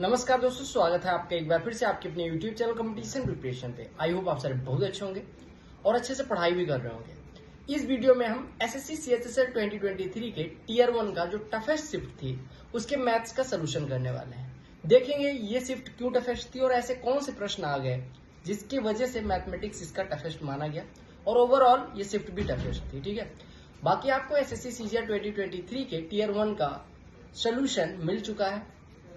नमस्कार दोस्तों, स्वागत है आपका एक बार फिर से आपके अपने YouTube चैनल कंपटीशन प्रिपरेशन पे। आई होप आप सारे बहुत अच्छे होंगे और अच्छे से पढ़ाई भी कर रहे होंगे। इस वीडियो में हम एसएससी सीएचएसएल 2023 के टीयर 1 का जो टफेस्ट शिफ्ट थी उसके मैथ्स का सोल्यूशन करने वाले हैं। देखेंगे ये शिफ्ट क्यों टफेस्ट थी और ऐसे कौन से प्रश्न आ गए जिसकी वजह से मैथमेटिक्स इसका टफेस्ट माना गया और ओवरऑल ये शिफ्ट भी टफेस्ट थी। ठीक है, बाकी आपको एसएससी सीजीएल 2023 के टीयर 1 का सोल्यूशन मिल चुका है।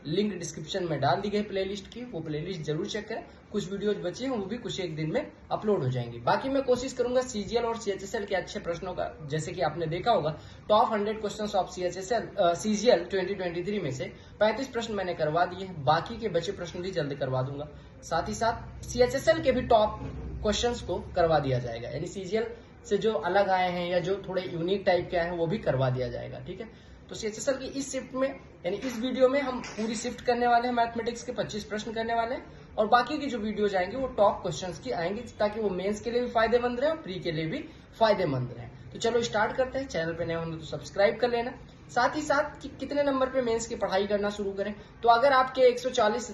लिंक डिस्क्रिप्शन में डाल दी गई प्लेलिस्ट की, वो प्लेलिस्ट जरूर चेक करें। कुछ वीडियोज बची हैं वो भी कुछ एक दिन में अपलोड हो जाएंगी। बाकी मैं कोशिश करूंगा सीजीएल और सीएचएसएल के अच्छे प्रश्नों का, जैसे कि आपने देखा होगा टॉप 100 क्वेश्चंस ऑफ सीजीएल 2023 में से 35 प्रश्न मैंने करवा दिए हैं। बाकी के बचे प्रश्न भी जल्द करवा दूंगा। साथ ही साथ सीएचएसएल के भी टॉप क्वेश्चंस को करवा दिया जाएगा, यानी सीजीएल से जो अलग आए हैं या जो थोड़े यूनिक टाइप के आए हैं वो भी करवा दिया जाएगा। ठीक है, तो सीएचएसएल की इस शिफ्ट में यानी इस वीडियो में हम पूरी शिफ्ट करने वाले हैं। मैथमेटिक्स के 25 प्रश्न करने वाले हैं और बाकी की जो वीडियोज आएंगी वो टॉप क्वेश्चंस की आएंगी, ताकि वो मेंस के लिए भी फायदेमंद रहे और प्री के लिए भी फायदेमंद रहे। तो चलो स्टार्ट करते हैं। चैनल पे नए होंगे तो सब्सक्राइब कर लेना। साथ ही साथ कि कितने नंबर पे मेंस की पढ़ाई करना शुरू करें, तो अगर आपके 140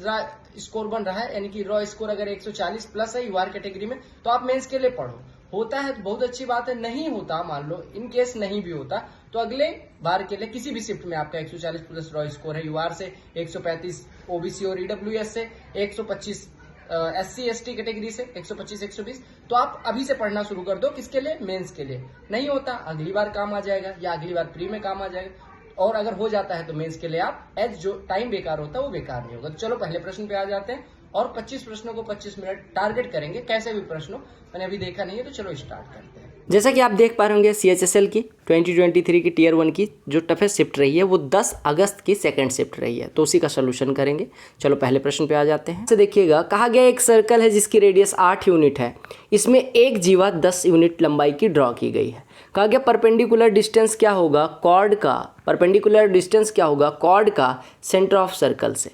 स्कोर बन रहा है, यानी कि रॉ स्कोर अगर 140 प्लस है यूआर कैटेगरी में, तो आप मेंस के लिए पढ़ो। होता है तो बहुत अच्छी बात है, नहीं होता मान लो इन केस नहीं भी होता तो अगले बार के लिए किसी भी शिफ्ट में आपका 140 प्लस रॉ स्कोर है, यूआर से 135 ओबीसी और ईडब्ल्यूएस से 125 एससी एसटी कैटेगरी से 125 120, तो आप अभी से पढ़ना शुरू कर दो। किसके लिए? मेंस के लिए। नहीं होता अगली बार काम आ जाएगा या अगली बार प्री में काम आ जाएगा, और अगर हो जाता है तो मेंस के लिए आप एज जो टाइम बेकार होता है वो बेकार नहीं होगा। तो चलो पहले प्रश्न पे आ जाते हैं और 25 प्रश्नों को 25 मिनट टारगेट करेंगे, कैसे भी प्रश्नों मैंने अभी देखा नहीं है। तो चलो स्टार्ट करते हैं। जैसा कि आप देख पा रहे होंगे सीएचएसएल की 2023 की टीयर 1 की जो टफेस्ट शिफ्ट रही है वो 10 अगस्त की सेकंड शिफ्ट रही है, तो उसी का सोल्यूशन करेंगे। चलो पहले प्रश्न पे आ जाते हैं। देखिएगा, कहा गया एक सर्कल है जिसकी रेडियस 8 यूनिट है, इसमें एक जीवा 10 यूनिट लंबाई की ड्रॉ की गई है। कहा गया परपेंडिकुलर डिस्टेंस क्या होगा कॉर्ड का, परपेंडिकुलर डिस्टेंस क्या होगा कॉर्ड का सेंटर ऑफ सर्कल से,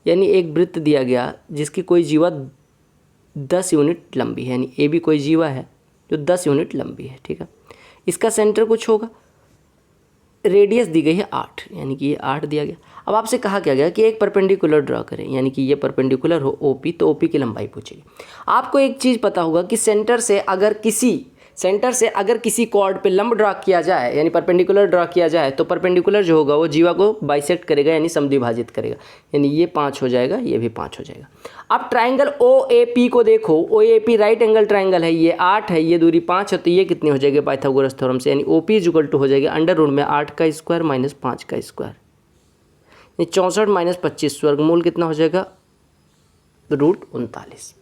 यानी एक वृत्त दिया गया जिसकी कोई जीवा 10 यूनिट लंबी है, यानी ए भी कोई जीवा है जो 10 यूनिट लंबी है। ठीक है, इसका सेंटर कुछ होगा, रेडियस दी गई है 8, यानी कि ये 8 दिया गया। अब आपसे कहा क्या गया कि एक परपेंडिकुलर ड्रॉ करें, यानी कि ये परपेंडिकुलर हो ओपी, तो ओपी की लंबाई पूछेगी। आपको एक चीज़ पता होगा कि सेंटर से अगर किसी कॉर्ड पे लंब ड्रॉ किया जाए, यानी परपेंडिकुलर ड्रॉ किया जाए, तो परपेंडिकुलर जो होगा वो जीवा को बाइसेक्ट करेगा, यानी समद्विभाजित करेगा, यानी ये 5 हो जाएगा, ये भी 5 हो जाएगा। अब ट्राइंगल OAP को देखो, OAP राइट एंगल ट्राइंगल है, ये 8 है, ये दूरी 5 है, तो ये कितनी हो जाएगी पाइथागोरस थ्योरम से, यानी OP इक्वल टू हो जाएगी अंडर रूट में 8 का स्क्वायर माइनस 5 का स्क्वायर, यानी 64 माइनस 25, वर्गमूल कितना हो जाएगा √39।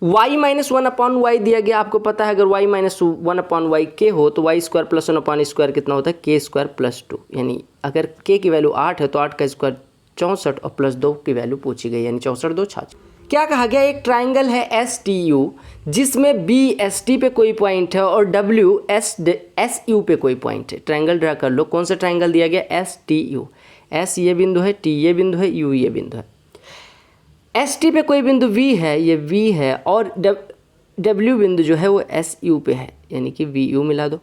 y माइनस 1/y दिया गया, आपको पता है अगर y माइनस 1/y k हो तो y स्क्वायर प्लस 1 स्क्वायर कितना होता है k स्क्वायर प्लस 2, यानी अगर k की वैल्यू 8 है तो 8 का स्क्वायर 64 और प्लस 2 की वैल्यू पूछी गई, यानी 64 2 66। क्या कहा गया, एक ट्राइंगल है STU जिसमें BST पे कोई पॉइंट है और WSU पे कोई पॉइंट है। ट्राइंगल ड्रा कर लो, कौन सा ट्राइंगल दिया गया STU, S ये बिंदु है, T ये बिंदु है, U ये बिंदु है। ST पे कोई बिंदु V है, ये V है, और W बिंदु जो है वो SU पे है, यानी कि VU मिला दो।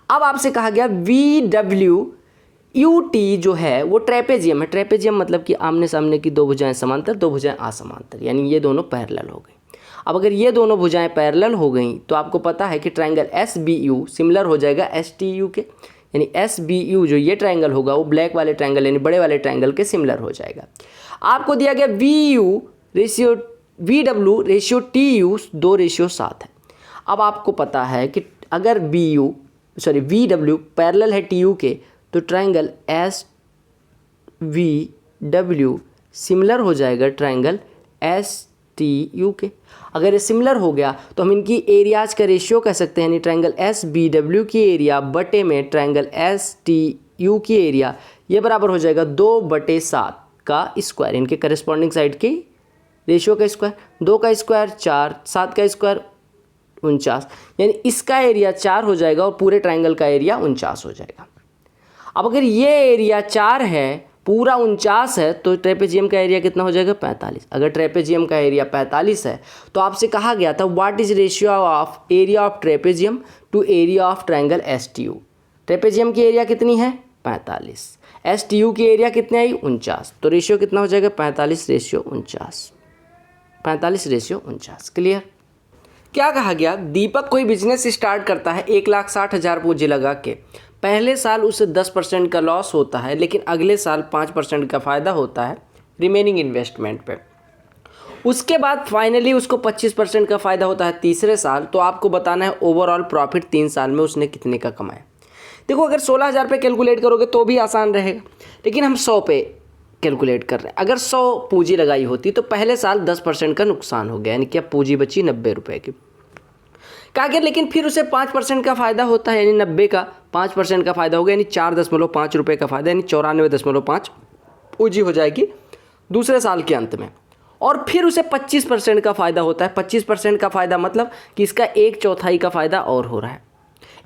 अब आपसे कहा गया VWUT जो है वो ट्रेपेजियम है। ट्रेपेजियम मतलब कि आमने सामने की दो भुजाएं समांतर, दो भुजाएं असमांतर, यानी ये दोनों पैरेलल हो गई। अब अगर ये दोनों भुजाएं पैरेलल हो गई तो आपको पता है कि ट्राइंगल SBU सिमिलर हो जाएगा STU के, यानी SBU जो ये ट्राइंगल होगा वो ब्लैक वाले ट्राइंगल यानी बड़े वाले ट्राइंगल के सिमिलर हो जाएगा। आपको दिया गया VW रेशियो TU 2:7 है। अब आपको पता है कि अगर VW पैरेलल है TU के तो ट्राइंगल SVW सिमिलर हो जाएगा ट्राइंगल STU के। अगर ये सिमिलर हो गया तो हम इनकी एरियाज का रेशियो कह सकते हैं, यानी ट्राइंगल SBW की एरिया बटे में ट्राइंगल STU की एरिया, ये बराबर हो जाएगा 2/7 का स्क्वायर, इनके करस्पॉन्डिंग साइड की रेशियो का स्क्वायर, 2 का स्क्वायर 4, 7 का स्क्वायर 49, यानी इसका एरिया 4 हो जाएगा और पूरे ट्राइंगल का एरिया 49 हो जाएगा। अब अगर ये एरिया 4 है, पूरा 49 है, तो ट्रेपेजियम का एरिया कितना हो जाएगा 45। अगर ट्रेपेजियम का एरिया 45 है तो आपसे कहा गया था what is ratio of area of trapezium to area of triangle STU। Trapezium की एरिया कितनी है 45, STU की एरिया कितनी आई 49, तो रेशियो कितना हो जाएगा 45:49, 45:49। क्लियर। क्या कहा गया, दीपक कोई बिजनेस स्टार्ट करता है 1,60,000 पूंजी लगा के, पहले साल उसे 10% का लॉस होता है लेकिन अगले साल 5% का फ़ायदा होता है रिमेनिंग इन्वेस्टमेंट पे। उसके बाद फाइनली उसको 25% का फ़ायदा होता है तीसरे साल। तो आपको बताना है ओवरऑल प्रॉफिट 3 साल में उसने कितने का कमाया। देखो अगर 16,000 पे कैलकुलेट करोगे तो भी आसान रहेगा, लेकिन हम 100 पे कैलकुलेट कर रहे हैं। अगर 100 पूंजी लगाई होती तो पहले साल 10% का नुकसान हो गया, यानी कि अब पूंजी बची 90 रुपये की। कहा गया लेकिन फिर उसे 5% का फ़ायदा होता है, यानी 90 का 5% का फ़ायदा होगा, यानी 4.5 रुपये का फ़ायदा, यानी 94.5 पूंजी हो जाएगी दूसरे साल के अंत में। और फिर उसे 25% का फ़ायदा होता है। 25% का फ़ायदा मतलब कि इसका 1/4 का फ़ायदा और हो रहा है।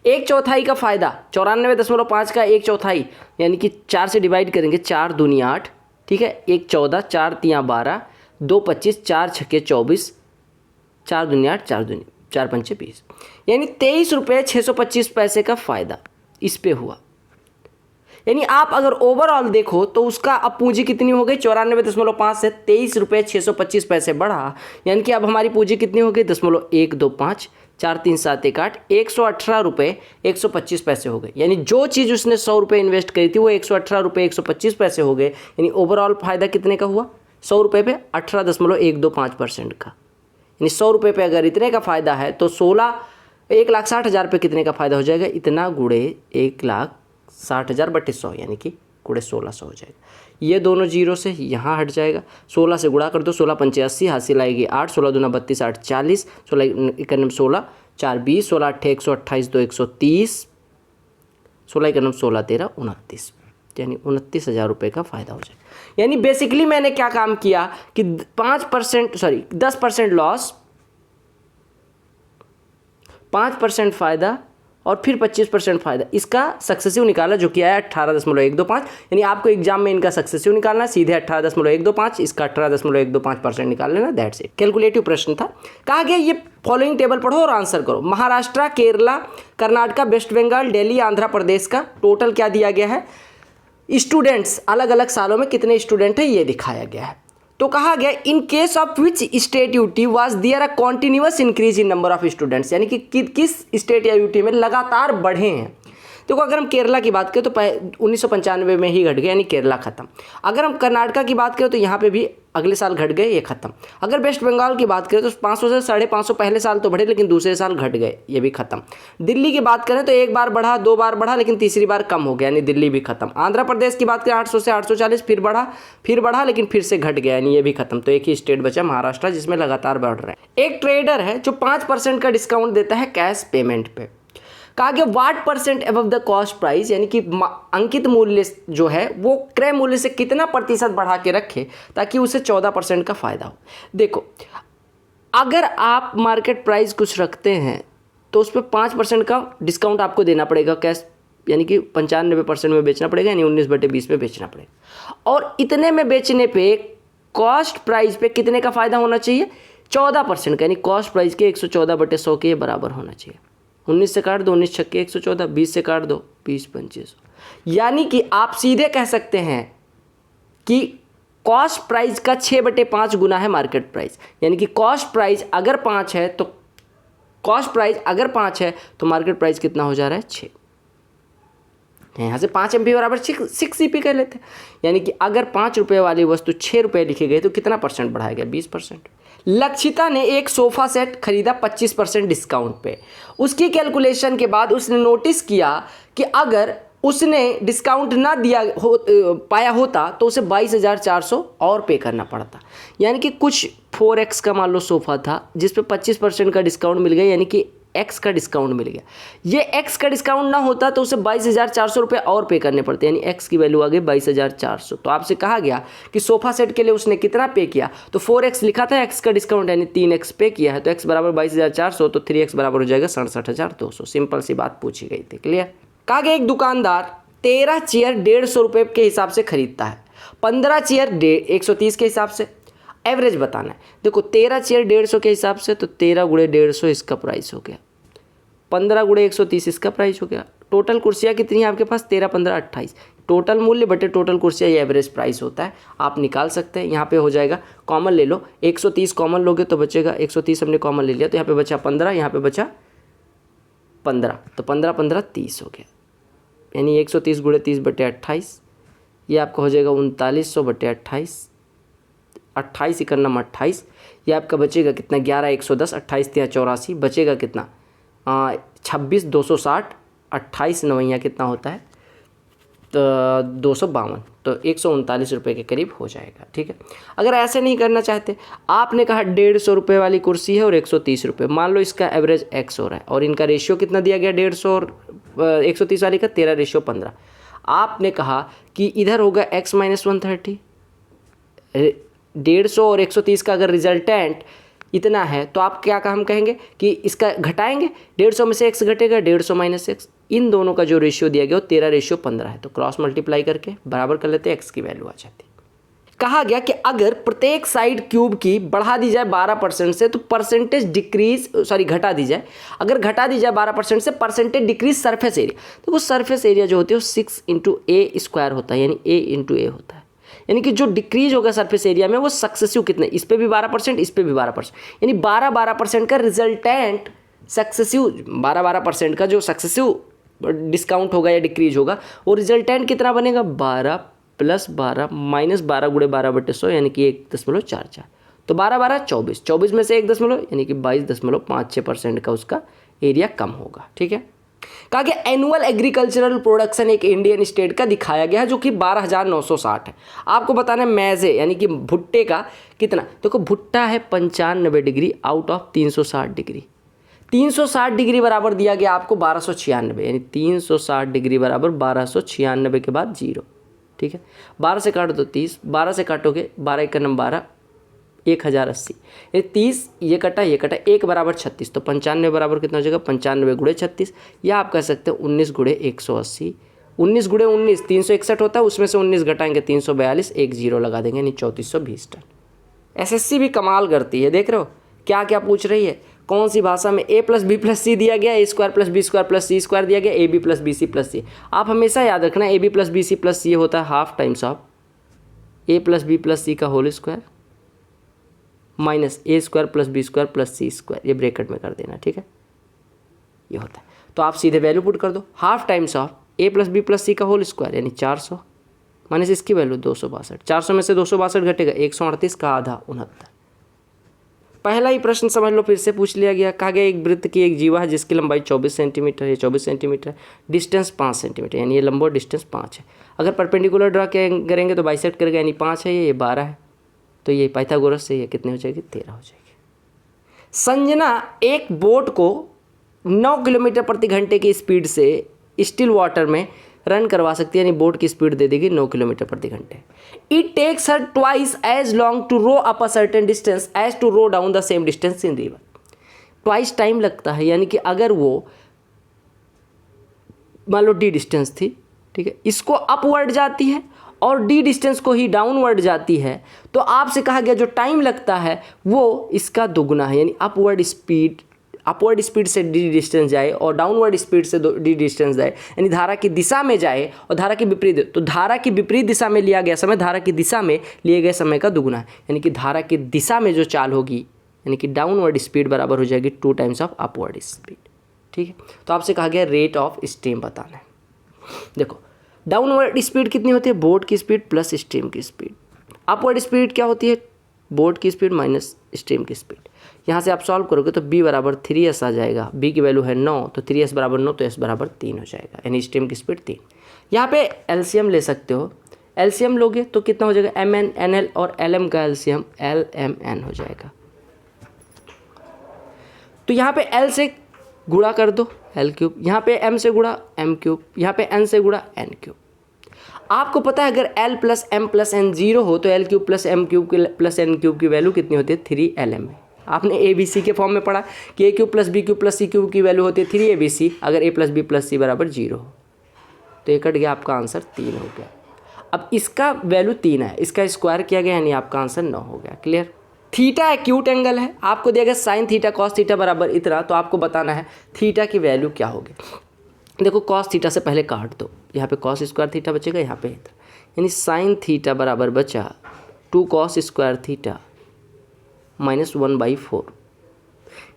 1/4 का फ़ायदा 94.5 का 1/4, यानी कि 4 से डिवाइड करेंगे, 4 दूनी 8, ठीक है, 1 14, 4 तियाँ 12, 2 25, 4 छक्के 24, 4 दूनी 8, 4 दूनी 4 पंचे 20, यानी 23.625 का फ़ायदा इस पे हुआ। यानी आप अगर ओवरऑल देखो तो उसका अब पूंजी कितनी हो गई 94.5 से 23.625 बढ़ा, यानी कि अब हमारी पूंजी कितनी हो गई 0.125, 4 3 7 1 8, 118 रुपये 125 हो गए। यानी जो चीज़ उसने 100 रुपये इन्वेस्ट करी थी वो 118 रुपये 125 हो गए। यानी ओवरऑल फ़ायदा कितने का हुआ 100 रुपये पे 18.125% का। यानी 100 रुपये पे अगर इतने का फ़ायदा है तो 1,60,000 पे कितने का फ़ायदा हो जाएगा, इतना गुणे 1,60,000 बटे 100, यानी कि गुणे 1600 हो जाएगा। ये दोनों जीरो से यहाँ हट जाएगा, 16 से गुणा कर दो, 16 पंचे 80, हासिल आएगी 8, 16 दूना 32, 8 40, 16 91 16, 4 20, 16 8 128, 2 130, 16 91 16 13 29, यानी 29,000 रुपये का फ़ायदा हो जाएगा। यानी बेसिकली मैंने क्या काम किया कि 10% लॉस, 5% फ़ायदा और फिर 25% फ़ायदा, इसका सक्सेसिव निकाला जो कि आया 18.125। यानी आपको एग्जाम में इनका सक्सेसिव निकालना है, सीधे 18.125, इसका 18.125% निकाल लेना, दैट्स इट। कैलकुलेटिव प्रश्न था। कहा गया ये फॉलोइंग टेबल पढ़ो और आंसर करो। महाराष्ट्र, केरला, कर्नाटका, वेस्ट बंगाल, दिल्ली, आंध्र प्रदेश का टोटल क्या दिया गया है, स्टूडेंट्स अलग अलग सालों में कितने स्टूडेंट हैं ये दिखाया गया है। तो कहा गया in case of which state UT was there a continuous increase in number of students, यानी कि किस स्टेट या यूटी में लगातार बढ़े हैं। देखो अगर हम केरला की बात करें तो 1995 में ही घट गए, यानी केरला खत्म। अगर हम कर्नाटका की बात करें तो यहाँ पे भी अगले साल घट गए, ये खत्म। अगर वेस्ट बंगाल की बात करें तो 500 से 550 पहले साल तो बढ़े लेकिन दूसरे साल घट गए, ये भी खत्म। दिल्ली की बात करें तो एक बार बढ़ा, 2 बार बढ़ा, लेकिन तीसरी बार कम हो गया, यानी दिल्ली भी खत्म। आंध्र प्रदेश की बात करें 800 से 840, फिर बढ़ा लेकिन फिर से घट गया, यानी ये भी खत्म। तो एक ही स्टेट बचा महाराष्ट्र जिसमें लगातार बढ़ रहा है। एक ट्रेडर है जो 5% का डिस्काउंट देता है कैश पेमेंट पे। कहा गया वाट % अबव द कॉस्ट प्राइस, यानी कि अंकित मूल्य जो है वो क्रय मूल्य से कितना प्रतिशत बढ़ा के रखे ताकि उसे 14% का फ़ायदा हो। देखो अगर आप मार्केट प्राइस कुछ रखते हैं तो उस पर 5% का डिस्काउंट आपको देना पड़ेगा कैश, यानी कि 95% में बेचना पड़ेगा, यानी 19/20 में बेचना पड़ेगा। और इतने में बेचने पे कॉस्ट प्राइस पे कितने का फ़ायदा होना चाहिए 14% का, यानी कॉस्ट प्राइस के 114/100 के बराबर होना चाहिए। 19 से काट दो, 19 छक्के 114, 20 से काट दो 20 2500, यानी कि आप सीधे कह सकते हैं कि कॉस्ट प्राइस का 6/5 गुना है मार्केट प्राइस। यानी कि कॉस्ट प्राइस अगर 5 है तो मार्केट प्राइस कितना हो जा रहा है 6। यहाँ से 5 MP बराबर 6 CP कह लेते हैं। यानी कि अगर 5 रुपये वाली वस्तु 6 रुपये लिखी गई तो कितना % बढ़ाया गया 20%। लक्षिता ने एक सोफ़ा सेट खरीदा 25% डिस्काउंट पे। उसकी कैलकुलेशन के बाद उसने नोटिस किया कि अगर उसने डिस्काउंट ना पाया होता तो उसे 22,400 और पे करना पड़ता। यानी कि कुछ 4x का मान लो सोफ़ा था जिस पे 25% का डिस्काउंट मिल गया, यानी कि x का डिस्काउंट मिल गया। ये x का डिस्काउंट ना होता तो उसे 22,400 रुपये और पे करने पड़ते, यानी x की वैल्यू आ गई 22,400। तो आपसे कहा गया कि सोफ़ा सेट के लिए उसने कितना पे किया, तो 4x लिखा था x का डिस्काउंट, यानी 3x पे किया है, तो x बराबर 22,400, तो 3x बराबर हो जाएगा 67,200। सिंपल सी बात पूछी गई थी। क्लियर। कहा गया एक दुकानदार 13 चेयर 150 रुपये के हिसाब से खरीदता है, 15 चेयर 130 के हिसाब से। एवरेज बताना है। देखो 13 चेयर 150 के हिसाब से तो 13 × 150 इसका प्राइस हो गया, 15 × 130 इसका प्राइस हो गया, टोटल कुर्सियाँ कितनी है आपके पास 13, 15, 28। टोटल मूल्य बटे टोटल कुर्सियाँ ये एवरेज प्राइस होता है, आप निकाल सकते हैं। यहाँ पे हो जाएगा, कॉमन ले लो, 130 कॉमन लोगे तो बचेगा 130, हमने कॉमन ले लिया तो यहाँ पे बचा 15, यहाँ पे बचा 15, तो 15, 15, 30 हो गया, यानी 130 गुणे 30 बटे 28, ये आपका हो जाएगा 3900 बटे 28, 28 इकन्नम 28, ये आपका बचेगा कितना 11, 110, 28 तिया 84, बचेगा कितना 26, 260, 28 नवैया कितना होता है तो 252, तो 139 रुपये के करीब हो जाएगा। ठीक है, अगर ऐसे नहीं करना चाहते, आपने कहा 150 रुपये वाली कुर्सी है और 130 रुपये, मान लो इसका एवरेज x हो रहा है और इनका रेशियो कितना दिया गया 150 और 130 वाली का 13:15। आपने कहा कि इधर होगा x - 130, 150 और 130 का अगर रिजल्टेंट इतना है तो आप क्या हम कहेंगे कि इसका घटाएंगे, 150 में से x घटेगा, 150 - x, इन दोनों का जो रेशियो दिया गया वो 13:15 है, तो क्रॉस मल्टीप्लाई करके बराबर कर लेते हैं, x की वैल्यू आ जाती है। कहा गया कि अगर प्रत्येक साइड क्यूब की बढ़ा दी जाए 12% से तो घटा दी जाए, अगर घटा दी जाए 12% से परसेंटेज डिक्रीज सरफेस एरिया, तो वो सरफेस एरिया जो होती है वो 6 × a² होता है, यानी a × a होता है, यानी कि जो डिक्रीज होगा सरफेस एरिया में वो सक्सेसिव कितने, इस पे भी 12%, इस पे भी 12%, यानी 12% का रिजल्टेंट सक्सेसिव, 12% का जो सक्सेसिव डिस्काउंट होगा या डिक्रीज होगा वो रिजल्टेंट कितना बनेगा 12 + 12 - 12 × 12/100, यानी कि 1.44, तो 12, 12, 24, 24 में से 1 दशमलव यानी कि 22.56% का उसका एरिया कम होगा। ठीक है, कहा गया एनुअल एग्रीकल्चरल प्रोडक्शन एक इंडियन स्टेट का दिखाया गया है जो कि 12,960 है। आपको बताना है मैजे यानी कि भुट्टे का कितना, देखो भुट्टा है 95 degree out of 360 degree, 360 degree बराबर दिया गया आपको 1296, यानी 360 डिग्री बराबर 1296 के बाद 0। ठीक है, 12 से काटो तो 30, 12 से काटोगे 12 × 12 1080, ये 30 ये कटा 1 बराबर 36, तो 95 बराबर कितना हो जाएगा 95 × 36, या आप कह सकते हैं 19 × 180, 19 × 19 361 होता है, उसमें से 19 घटाएंगे 342, एक 0 लगा देंगे, यानी 3420 टन। एसएससी भी कमाल करती है, देख रहे हो क्या क्या पूछ रही है, कौन सी भाषा में a + b + c दिया गया, a² + b² + c² दिया गया, ab + bc + c। आप हमेशा याद रखना ab + bc + c होता है half times of a + b + c का whole square minus a² + b² + c², ये ब्रैकेट में कर देना। ठीक है, ये होता है, तो आप सीधे वैल्यू पुट कर दो, half times of a + b + c का होल स्क्वायर यानी 400 माइनस इसकी वैल्यू 262, 400 में से 262 घटेगा 138 का आधा 69। पहला ही प्रश्न समझ लो, फिर से पूछ लिया गया, कहा गया एक वृत्त की एक जीवा है जिसकी लंबाई 24 सेंटीमीटर है, 24 सेंटीमीटर, डिस्टेंस 5 सेंटीमीटर, यानी ये लंबा डिस्टेंस 5 है। अगर परपेंडिकुलर ड्रा करेंगे तो बाइसेक्ट करेगा, यानी 5 है, ये 12 है, तो ये पाइथागोरस से ये कितने हो जाएगी 13 हो जाएगी। संजना एक बोट को 9 किलोमीटर प्रति घंटे की स्पीड से स्टिल वाटर में रन करवा सकती है, यानी बोट की स्पीड दे देगी 9 किलोमीटर प्रति घंटे। It takes her twice as long to row up a certain distance as to row down the same distance in river. Twice time लगता है, यानी कि अगर वो मान लो d डिस्टेंस थी, ठीक है, इसको अपवर्ड जाती है और d डिस्टेंस को ही डाउनवर्ड जाती है, तो आपसे कहा गया जो टाइम लगता है वो इसका दुगुना है, यानी अपवर्ड स्पीड से d डिस्टेंस जाए और डाउनवर्ड स्पीड से d डिस्टेंस जाए, यानी धारा की दिशा में जाए और धारा की विपरीत, तो धारा की विपरीत दिशा में लिया गया समय धारा की दिशा में लिए गए समय का दुगुना है, यानी कि धारा की दिशा में जो चाल होगी यानी कि डाउनवर्ड स्पीड बराबर हो जाएगी 2 टाइम्स ऑफ अपवर्ड स्पीड। ठीक है, तो आपसे कहा गया रेट ऑफ स्ट्रीम बताना है। देखो डाउनवर्ड स्पीड कितनी होती है, बोट की स्पीड प्लस स्ट्रीम की स्पीड। अपवर्ड स्पीड क्या होती है, बोट की स्पीड माइनस स्ट्रीम की स्पीड। यहाँ से आप सॉल्व करोगे तो b बराबर 3s आ जाएगा, b की वैल्यू है 9, तो 3s बराबर 9, तो s बराबर 3 हो जाएगा, यानी स्ट्रीम की स्पीड 3। यहाँ पे एलसीएम ले सकते हो, एलसीएम लोगे तो कितना हो जाएगा mn nl और lm का एलसीएम lmn हो जाएगा। तो यहाँ पे l से गुणा कर दो l3, यहाँ पे m से गुणा m3, यहाँ पे n से गुणा n3। आपको पता है अगर l + m + n 0 हो तो l3 + m3 + n3 की वैल्यू कितनी होती है 3lm। आपने ABC के फॉर्म में पढ़ा कि a³ + b³ + c³ की वैल्यू होती है 3abc, अगर a + b + c बराबर 0 हो, तो ये कट गया, आपका आंसर 3 हो गया। अब इसका वैल्यू 3 है, इसका स्क्वायर किया गया, यानी आपका आंसर 9 हो गया। क्लियर। थीटा एक्यूट एंगल है, आपको दिया गया sin θ cos θ बराबर इतना, तो आपको बताना है थीटा की वैल्यू क्या होगी। देखो कॉस थीटा से पहले काट दो, यहाँ पे कॉस स्क्वायर थीटा बचेगा, यहाँ पे यानी साइन थीटा बराबर बचा 2 कॉस स्क्वायर थीटा माइनस 1/4।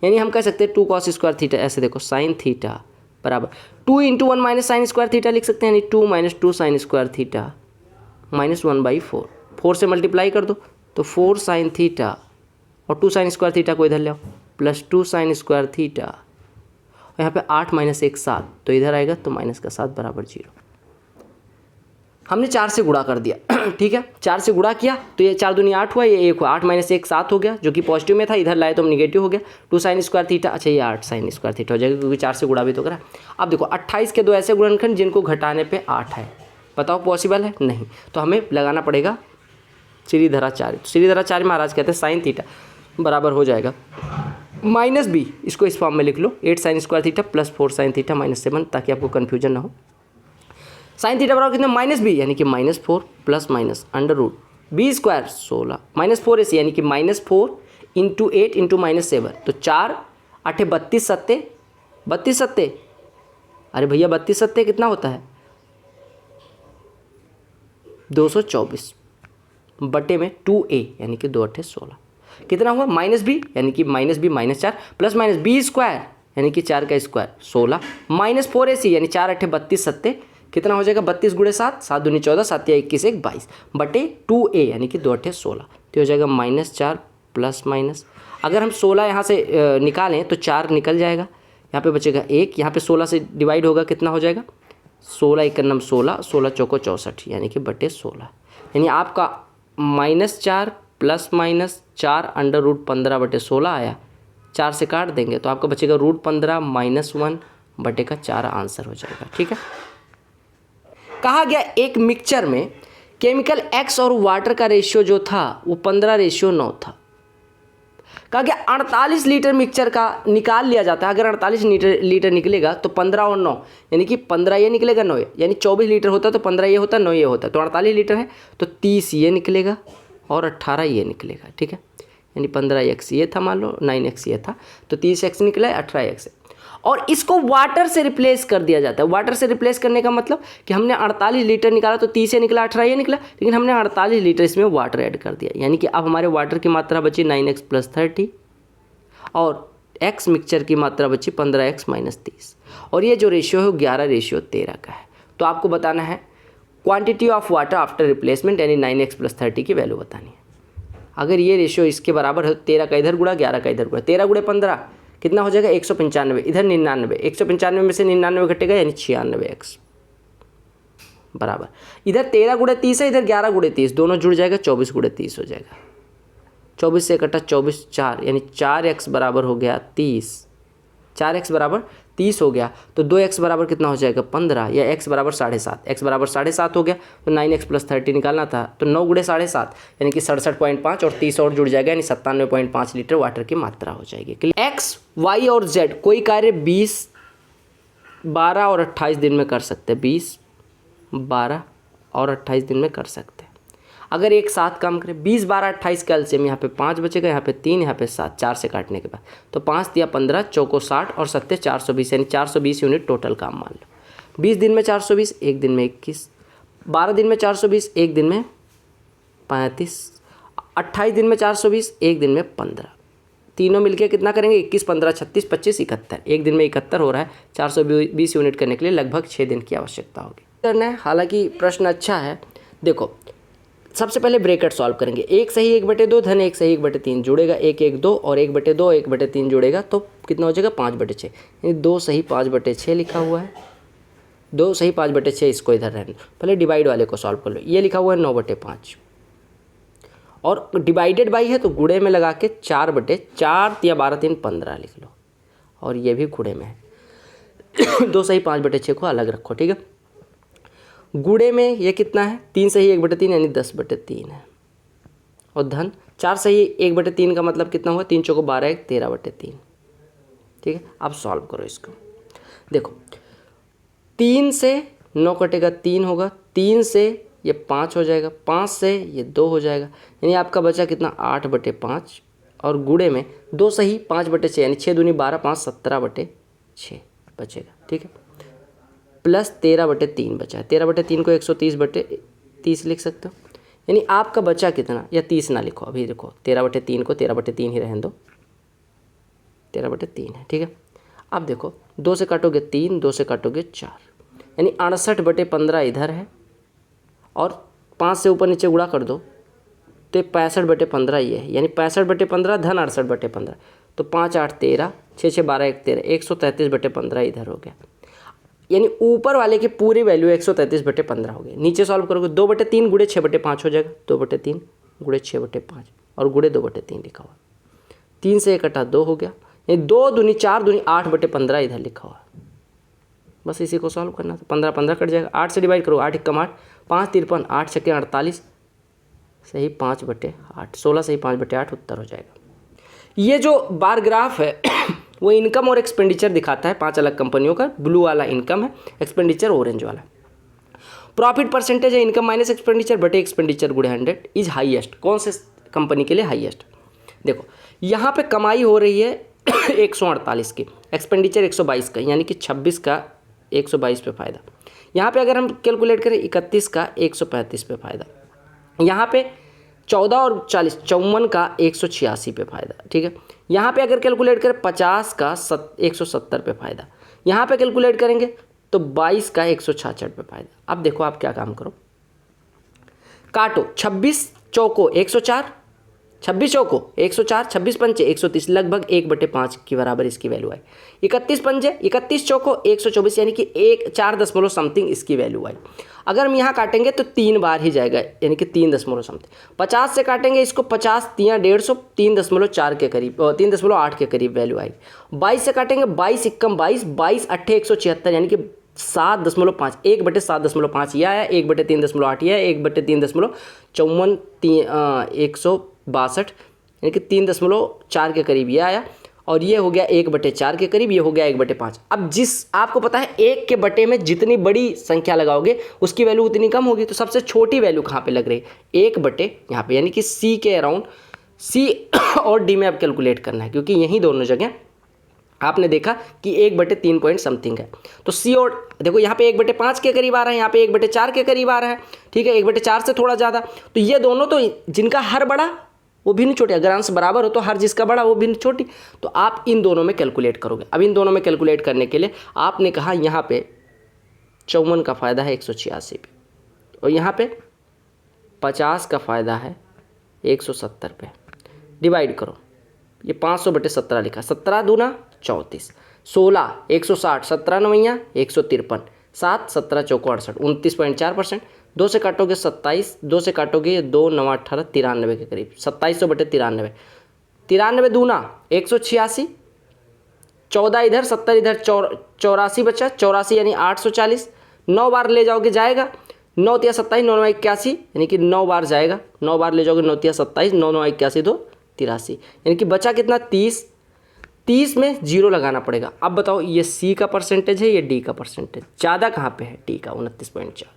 यानी हम कह सकते हैं 2 कॉस स्क्वायर थीटा, ऐसे देखो साइन थीटा बराबर 2 × 1 माइनस साइन स्क्वायर थीटा लिख सकते हैं, यानी 2 - 2 साइन स्क्वायर थीटा माइनस 1/4। 4 से मल्टीप्लाई कर दो तो 4 साइन थीटा और 2 साइन स्क्वायर थीटा को इधर ले आओ प्लस 2 साइन स्क्वायर थीटा, और यहाँ पे 8 - 1 7, तो इधर आएगा तो माइनस का 7 बराबर 0। हमने 4 से गुणा कर दिया ठीक है, 4 से गुणा किया तो ये 4 दूनी 8 हुआ, ये 1 हुआ, 8 - 1 7 हो गया जो कि पॉजिटिव में था, इधर लाए तो निगेटिव हो गया। 2 साइन स्क्वायर थीटा, अच्छा ये 8 साइन स्क्वायर थीटा हो जाएगा क्योंकि 4 से गुणा भी तो करा। अब देखो 28 के 2 ऐसे गुणनखंड जिनको घटाने पे 8 है, बताओ पॉसिबल है? नहीं, तो हमें लगाना पड़ेगा श्रीधराचार्य। श्रीधराचार्य महाराज कहते हैं साइन थीटा बराबर हो जाएगा -b, इसको इस फॉर्म में लिख लो 8 sine square theta plus 4 sine theta minus 7, ताकि आपको कन्फ्यूजन ना हो। साइन थीटा बराबर कितना -b, यानी कि -4 plus minus under root b square 16 -4ac, यानी कि -4 × 8 × -7, तो 4 8 32 सत्ते 32 सत्ते, अरे भैया 32 सत्ते कितना होता है 224 बटे में 2a, यानी कि 2 8 16, कितना हुआ -b, यानी कि -b -4 plus minus b square, यानी कि 4 का स्क्वायर 16 -4ac, यानी 4 8 32 सत्ते, कितना हो जाएगा 32 × 7, 7 दूनी 14, 7 या 21 1 22 बटे 2a, यानी कि 2 8 16, तो हो जाएगा -4 प्लस माइनस। अगर हम 16 यहाँ से निकालें तो 4 निकल जाएगा, यहाँ पे बचेगा 1, यहाँ पे 16 से डिवाइड होगा, कितना हो जाएगा 16 1 16, 16 चौको 64, यानी कि बटे 16, यानी आपका -4 प्लस माइनस 4 √15 बटे 16 आया। 4 से काट देंगे तो आपका बचेगा √15 -1 बटे का 4 आंसर हो जाएगा। ठीक है, कहा गया एक मिक्सचर में केमिकल X और वाटर का रेशियो जो था वो 15:9 था। कहा गया 48 लीटर मिक्सचर का निकाल लिया जाता है। अगर 48 लीटर निकलेगा तो 15 और 9, यानी कि 15 ये निकलेगा 9 यानी 24 लीटर होता तो 15 ये होता 9 ये होता, तो 48 लीटर है तो 30 ये निकलेगा और 18 ये निकलेगा। ठीक है, यानी 15x ये था, मान लो 9x ये था, तो 30x निकला है, 18x है। और इसको वाटर से रिप्लेस कर दिया जाता है। वाटर से रिप्लेस करने का मतलब कि हमने 48 लीटर निकाला तो 30 ये निकला, 18 ये निकला, लेकिन हमने 48 लीटर इसमें वाटर ऐड कर दिया, यानी कि अब हमारे वाटर की मात्रा बची 9x + 30 और x मिक्सचर की मात्रा बची 15x - 30, और ये जो रेशियो है 11:13 का है। तो आपको बताना है quantity of water after replacement, यानी 9x + 30 की वैल्यू बतानी है। अगर ये रेशियो इसके बराबर है तो 13 का इधर गुणा 11 का इधर गुणा, 13 × 15 कितना हो जाएगा 195, इधर 99, 195 में से 99 घटेगा यानी 96x बराबर, इधर 13 × 30 है, इधर 11 × 30, दोनों जुड़ जाएगा 24 × 30 हो जाएगा। 24 से कटा 24 4, यानी 4x बराबर हो गया 30, 4x बराबर 30 हो गया, तो 2x बराबर कितना हो जाएगा 15, या x बराबर 7.5, x बराबर 7.5 हो गया, तो 9x + 30 निकालना था, तो 9 × 7.5 यानी कि 67.5 और 30 और जुड़ जाएगा, यानी 97.5 लीटर वाटर की मात्रा हो जाएगी। x, y और z कोई कार्य 20, 12 और 28 दिन में कर सकते हैं, 20, 12 और 28 दिन में कर सकते हैं। अगर एक साथ काम करें 20, 12, 28 का एलसीएम, यहाँ पे 5 बचेगा, यहाँ पे 3, यहाँ पे 7, 4 से काटने के बाद, तो 5 या 15, चौको 60 और 7 420, यानी 420 यूनिट टोटल काम मान लो। 20 दिन में 420, एक दिन में 21, 12 दिन में 420, एक दिन में 35, 28 दिन में 420, एक दिन में 15, तीनों मिलके कितना करेंगे 21, 15, 36, 25, 71, एक दिन में 71 हो रहा है। 420 यूनिट करने के लिए लगभग 6 दिन की आवश्यकता होगी। करना है, हालांकि प्रश्न अच्छा है। देखो सबसे पहले ब्रैकेट सॉल्व करेंगे, 1 सही 1/2 धन 1 सही 1/3 जुड़ेगा, 1 1 2 और 1/2 1/3 जुड़ेगा, तो कितना हो जाएगा 5/6, यानी 2 सही 5/6 लिखा हुआ है। 2 सही 5/6 इसको इधर रहने, पहले डिवाइड वाले को सॉल्व कर लो। ये लिखा हुआ है 9/5 और डिवाइडेड बाई है तो गुणे में लगा के 4/4 या 12 3 15 लिख लो, और ये भी गुणे में है। 2 सही 5/6 को अलग रखो। ठीक है, गुणे में ये कितना है 3 सही 1/3 यानी 10/3 है, और धन 4 सही 1/3 का मतलब कितना हुआ 3 चौको 12 1 13/3। ठीक है, अब सॉल्व करो इसको। देखो 3 से 9 कटेगा 3 होगा, 3 से ये 5 हो जाएगा, 5 से ये 2 हो जाएगा, यानी आपका बचा कितना 8/5, और गुणे में 2 सही 5/6 यानी 6 दूनी 12 5 17/6 बचेगा। ठीक है, प्लस 13/3 बचा है। 13/3 को 130/30 लिख सकते हो। यानी आपका बचा कितना, या 30 ना लिखो, अभी देखो 13/3 को 13/3 ही रहने दो, 13/3 है, ठीक है। अब देखो 2 से काटोगे 3, 2 से काटोगे 4, यानी 68/15 इधर है, और 5 से ऊपर नीचे गुणा कर दो तो 65/15 ये है, यानी 65/15 धन 68/15, तो 5 8 13, 6 6 12 1 13, 133/15 इधर हो गया। यानी ऊपर वाले की पूरी वैल्यू 133/15 हो गई। नीचे सॉल्व करोगे 2/3 गुणे 6/5 हो जाएगा, 2/3 गुणे 6/5 और गुणे 2/3 लिखा हुआ, 3 से 1 कटा 2 हो गया, यानी 2 दूनी 4 दूनी 8/15 इधर लिखा हुआ। बस इसी को सॉल्व करना था। 15 15 कट जाएगा, 8 से डिवाइड करो, 8 1 8, 5 53, 8 छक्के 48, सही 5/8, 16 सही 5/8 उत्तर हो जाएगा। ये जो बार ग्राफ है वो इनकम और एक्सपेंडिचर दिखाता है 5 अलग कंपनियों का। ब्लू वाला इनकम है, एक्सपेंडिचर ऑरेंज वाला। प्रॉफिट परसेंटेज है इनकम माइनस एक्सपेंडिचर बटे एक्सपेंडिचर गुणे 100 इज हाईएस्ट। कौन से कंपनी के लिए हाईएस्ट? देखो यहाँ पे कमाई हो रही है 148 की, एक्सपेंडिचर 122 का, यानी कि 26 का 122 पे फ़ायदा। यहाँ पे अगर हम कैलकुलेट करें 31 का 135 पे फ़ायदा। यहाँ पे 14 और 40 54 का 186 पे फ़ायदा, ठीक है। यहाँ पे अगर कैलकुलेट करें 50 का 170 पे फ़ायदा। यहाँ पे कैलकुलेट करेंगे तो 22 का 166 पे फ़ायदा। अब देखो आप क्या काम करो, काटो 26 चौको 104, 26 चौको 104, 26 पंचे 130, लगभग 1/5 के बराबर इसकी वैल्यू आई। 31 पंचे 31 चौको 124, यानी कि 4 दशमलव समथिंग इसकी वैल्यू आई। अगर हम यहाँ काटेंगे तो 3 बार ही जाएगा, यानी कि 3 दशमलव समथिंग। 50 से काटेंगे इसको, 50 3 150, 3.4 के करीब, 3.8 के करीब वैल्यू आएगी। 22 से काटेंगे, 22 1 22, 22 8 176, यानी कि 7.5, 1/7.5 यह आया, 1/3.8 यह है, 1/3.54, 162, यानी कि 3.4 के करीब ये आया, और ये हो गया 1/4 के करीब, ये हो गया 1/5। अब जिस आपको पता है 1 के बटे में जितनी बड़ी संख्या लगाओगे उसकी वैल्यू उतनी कम होगी, तो सबसे छोटी वैल्यू कहाँ पे लग रही है? 1 बटे यहाँ पे, यानी कि सी के अराउंड, सी और डी में अब कैलकुलेट करना है, क्योंकि यही दोनों जगह आपने देखा कि 1/3 पॉइंट समथिंग है। तो सी और देखो यहाँ पे 1/5 के करीब आ रहा है, यहाँ पे 1/4 के करीब आ रहा है, ठीक है, 1/4 से थोड़ा ज़्यादा। तो ये दोनों तो जिनका हर बड़ा वो भिन्न छोटी, अगर अंश बराबर हो तो हर जिसका बड़ा वो भिन्न छोटी, तो आप इन दोनों में कैलकुलेट करोगे। अब इन दोनों में कैलकुलेट करने के लिए आपने कहा यहाँ पे 54 का फ़ायदा है 186 पे, और यहाँ पे 50 का फ़ायदा है 170 पे। डिवाइड करो, ये 500/17 लिखा, 17 दूना 34, 16 160, 17 9 153, 7 17 चौको 68, 29.4%। 2 से काटोगे 27, 2 से काटोगे 2 9 18, 93 के करीब, 2700/93, 93 दूना 186, 14 इधर 70 इधर, 84 बचा, 84 यानी 840, 9 बार ले जाओगे जाएगा, 9 3 27, 9 9 81, यानी कि 9 बार जाएगा, 9 बार ले जाओगे, 9 3 27, 9 9 81 2 83, यानी कि बचा कितना 30। 30 में 0 लगाना पड़ेगा। अब बताओ ये सी का परसेंटेज है, ये डी का परसेंटेज, ज़्यादा कहाँ पे है? डी का 29.4।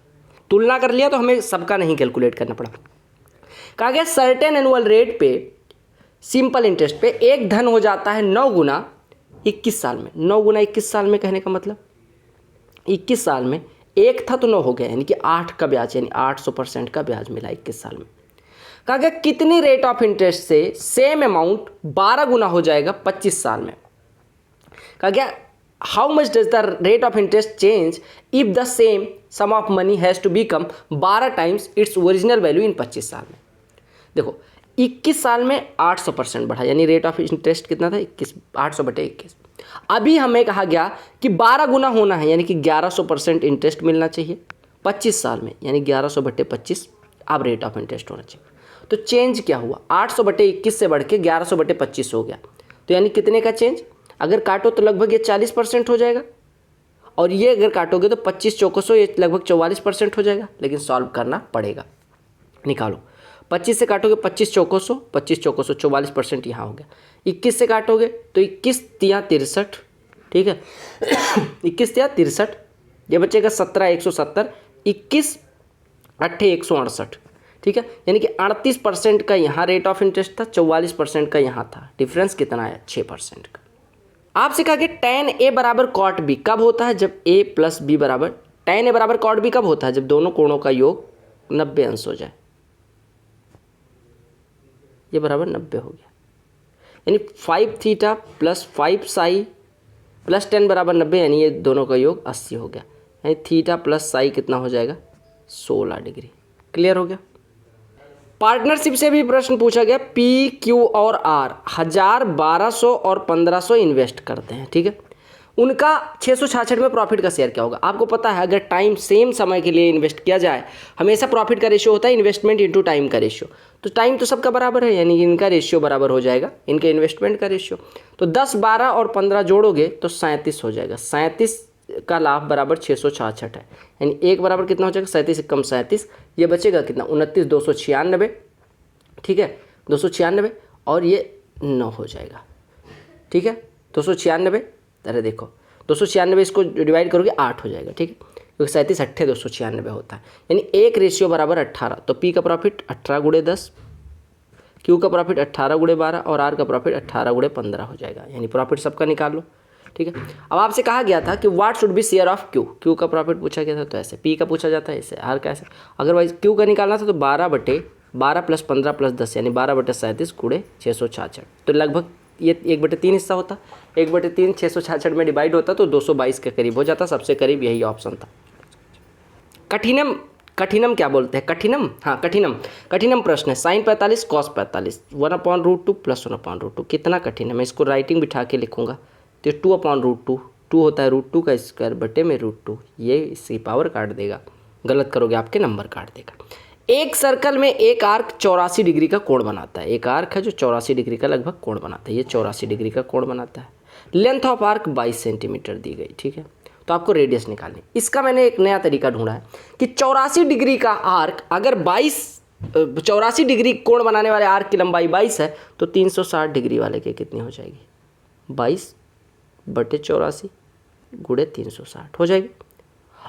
तुलना कर लिया तो हमें सबका नहीं कैलकुलेट करना पड़ा। कहा गया सर्टेन एनुअल रेट पे, सिंपल इंटरेस्ट पे एक धन हो जाता है 9 गुना 21 साल में। 9 गुना 21 साल में कहने का मतलब 21 साल में एक था तो 9 हो गया, यानी कि 8 का ब्याज, यानी 800% का ब्याज मिला 21 साल में। कहा गया कितनी रेट ऑफ इंटरेस्ट से सेम अमाउंट 12 गुना हो जाएगा 25 साल में। कहा गया how much does the rate of interest change if the same sum of money has to become 12 times its original value in 25 साल में। देखो 21 साल में 800% बढ़ा, यानी रेट ऑफ इंटरेस्ट कितना था? 21, 800/21। अभी हमें कहा गया कि 12 गुना होना है, यानी कि 1100% इंटरेस्ट मिलना चाहिए 25 साल में, यानी 1100/25 अब रेट ऑफ इंटरेस्ट होना चाहिए। तो चेंज क्या हुआ? 800/21 से बढ़ के 1100/25 हो गया, तो यानी कितने का चेंज? अगर काटो तो लगभग ये 40% हो जाएगा, और ये अगर काटोगे तो 25 चौको 100, ये लगभग 44% हो जाएगा। लेकिन सॉल्व करना पड़ेगा, निकालो। 25 से काटोगे 25 चौको 100, 25 चौको 100, 44% यहाँ हो गया। 21 से काटोगे तो 21 तिया 63, ठीक है 21 तिया 63, ये बचेगा 17 170, 21 8 168, ठीक है, यानी कि 38% का यहाँ रेट ऑफ इंटरेस्ट था, 44% का यहाँ था। डिफरेंस कितना है? 6% का। आपसे कहा कि tan A बराबर cot B कब होता है, जब A प्लस बी बराबर, tan A बराबर cot B कब होता है, जब दोनों कोणों का योग 90 अंश हो जाए। ये बराबर 90 हो गया, यानी 5 थीटा प्लस 5 साई प्लस 10 बराबर 90, यानी ये दोनों का योग 80 हो गया, यानी थीटा प्लस साई कितना हो जाएगा, 16 डिग्री। क्लियर हो गया। पार्टनरशिप से भी प्रश्न पूछा गया, पी क्यू और आर 1000, 1200 और 1500 इन्वेस्ट करते हैं, ठीक है। उनका 666 में प्रॉफिट का शेयर क्या होगा। आपको पता है अगर टाइम सेम समय के लिए इन्वेस्ट किया जाए, हमेशा प्रॉफिट का रेशियो होता है इन्वेस्टमेंट इनटू टाइम का रेशियो, तो टाइम तो सबका बराबर है, यानी इनका रेशियो बराबर हो जाएगा इनके इन्वेस्टमेंट का रेशियो। तो 10, 12 और 15 जोड़ोगे तो 37 हो जाएगा। 37 का लाभ बराबर 666 है, यानी एक बराबर कितना हो जाएगा, 37 कम 37, ये बचेगा कितना, 29, 296, ठीक है, 296 और ये 9 हो जाएगा, ठीक है, 296। अरे देखो 296 इसको डिवाइड करोगे 8 हो जाएगा, ठीक है, क्योंकि 37 8 296 होता है, यानी एक रेशियो बराबर 18। तो पी का प्रॉफिट 18 गुणे 10, क्यू का प्रॉफिट 18 गुणे 12 और आर का प्रॉफिट 18 गुणे 15 हो जाएगा, यानी प्रॉफिट सबका निकाल लो, ठीक है। अब आपसे कहा गया था कि what should be share of Q, Q का प्रॉफिट पूछा गया था तो ऐसे, पी का पूछा जाता है ऐसे, आर का ऐसे। अगर क्यू का निकालना था तो 12/12 प्लस 15 प्लस 10, यानी 12/37 गुणे 666, तो लगभग ये 1/3 हिस्सा होता, 1/3 666 में डिवाइड होता तो 222 के करीब हो जाता, सबसे करीब यही ऑप्शन था। कठिनम क्या बोलते हैं, कठिनम, हाँ कठिनम प्रश्न है, sin 45 cos 45 1/√2 प्लस 1/√2, कितना कठिन है। मैं इसको राइटिंग बिठा के लिखूंगा तो 2/√2, 2 होता है √2 का स्क्वायर बटे में √2, ये इसकी पावर काट देगा, गलत करोगे आपके नंबर काट देगा। एक सर्कल में एक आर्क 84 डिग्री का कोण बनाता है, एक आर्क है जो 84 डिग्री का लगभग कोण बनाता है, ये 84 डिग्री का कोण बनाता है। लेंथ ऑफ आर्क 22 सेंटीमीटर दी गई, ठीक है, तो आपको रेडियस निकालनी। इसका मैंने एक नया तरीका ढूंढा है कि 84 डिग्री का आर्क अगर 84 डिग्री कोण बनाने वाले आर्क की लंबाई 22 है तो 360 डिग्री वाले के कितनी हो जाएगी, 22/84 गुणे 360 हो जाएगी।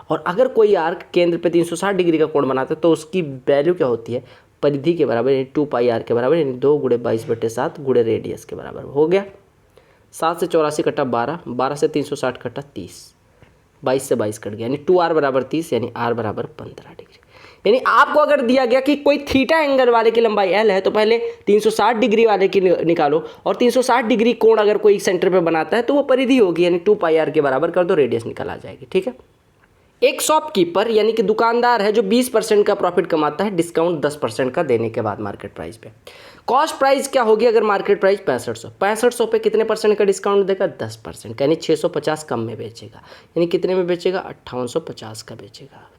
और अगर कोई आर्क केंद्र पे 360 डिग्री का कोण बनाता है तो उसकी वैल्यू क्या होती है, परिधि के बराबर, यानी 2πr के बराबर, यानी 2 गुणे 22/7 गुणे रेडियस के बराबर हो गया। 7 से 84 कटा 12, 12 से 360 कटा 30, 22 से 22 कट गया, यानी 2r बराबर 30, यानी r बराबर 15 डिग्री। यानी आपको अगर दिया गया कि कोई थीटा एंगल वाले की लंबाई l है तो पहले 360 डिग्री वाले की निकालो, और 360 डिग्री कोण अगर कोई सेंटर पे बनाता है तो वो परिधि होगी, यानी 2πr के बराबर कर दो, रेडियस निकल आ जाएगी, ठीक है। एक शॉपकीपर यानी कि दुकानदार है जो 20% का प्रॉफिट कमाता है डिस्काउंट 10% का देने के बाद मार्केट प्राइस पे। कॉस्ट प्राइस क्या होगी अगर मार्केट प्राइस 6500 पे कितने परसेंट का डिस्काउंट देगा, 10%, यानी 650 कम में बेचेगा, यानी कितने में बेचेगा, 5850 का बेचेगा।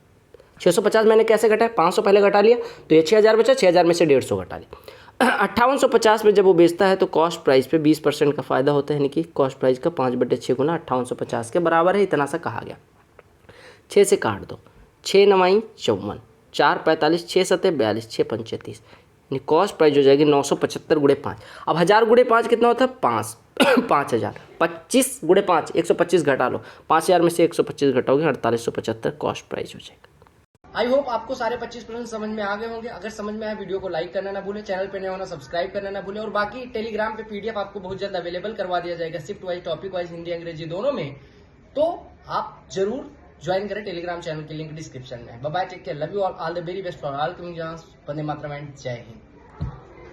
650 मैंने कैसे घटाया, 500 पहले घटा लिया तो ये 6000 बचा, 6000 में से 150 घटा लिया। 5850 में जब वो बेचता है तो कॉस्ट प्राइस पे 20% का फायदा होता है, यानी कि कॉस्ट प्राइस का 5/6 गुना 5850 के बराबर है, इतना सा कहा गया। 6 से काट दो, 6 9 54, 4 45, 6 7 42, 6 5 30, यानी कॉस्ट प्राइस हो जाएगी 975 गुणे 5। अब 1000 गुणे 5 कितना होता है, 5 5000, 25 गुणे 5 125 घटा लो, 5000 में से 125 घटाओगे 4875 कॉस्ट प्राइस हो जाएगा। आई होप आपको सारे 25 प्रश्न समझ में आ गए होंगे। अगर समझ में आया वीडियो को लाइक करना ना भूले, चैनल पे नए होना सब्सक्राइब करना ना भूले, और बाकी टेलीग्राम पे पीडीएफ आपको बहुत जल्द अवेलेबल करवा दिया जाएगा, shift wise, topic wise, Hindi अंग्रेजी दोनों में, तो आप जरूर ज्वाइन करें टेलीग्राम चैनल की लिंक डिस्क्रिप्शन में। Bye bye, take care, love you all the very best for all coming exams. Vande Mataram and Jai Hind.